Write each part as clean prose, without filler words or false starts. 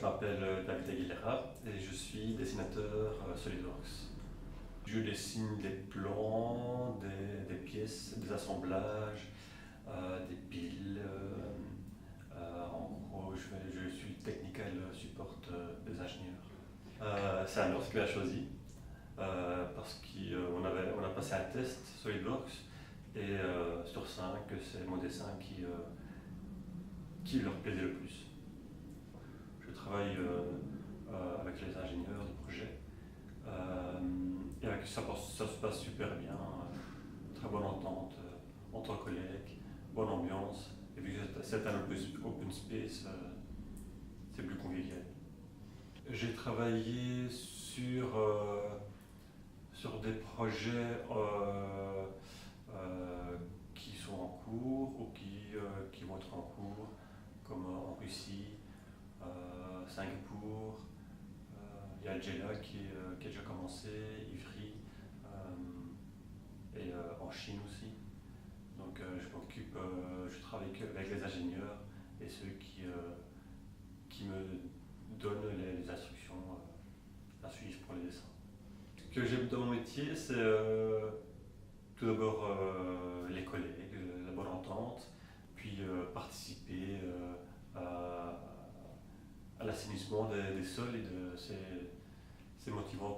m'appelle David Aguilera et je suis dessinateur SolidWorks. Je dessine des plans, des pièces, des assemblages, des piles. En gros, je suis le technical support des ingénieurs. C'est un ordre qui m'a choisi parce qu'on a passé un test SolidWorks et sur 5, c'est mon dessin qui leur plaisait le plus. Je travaille avec les ingénieurs du projet et avec ça se passe super bien. Très bonne entente entre collègues, bonne ambiance. Et vu que c'est un open space, c'est plus convivial. J'ai travaillé sur des projets qui sont en cours ou qui vont être en cours, comme en Russie, Singapour, il y a Algéla qui a déjà commencé, Ivry, et en Chine aussi. Donc je travaille avec les ingénieurs et ceux qui me donnent les instructions à suivre pour les dessins. Ce que j'aime dans mon métier, c'est tout d'abord les collègues, la bonne entente, puis participer à l'assainissement des sols, et c'est motivant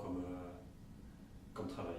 comme travail.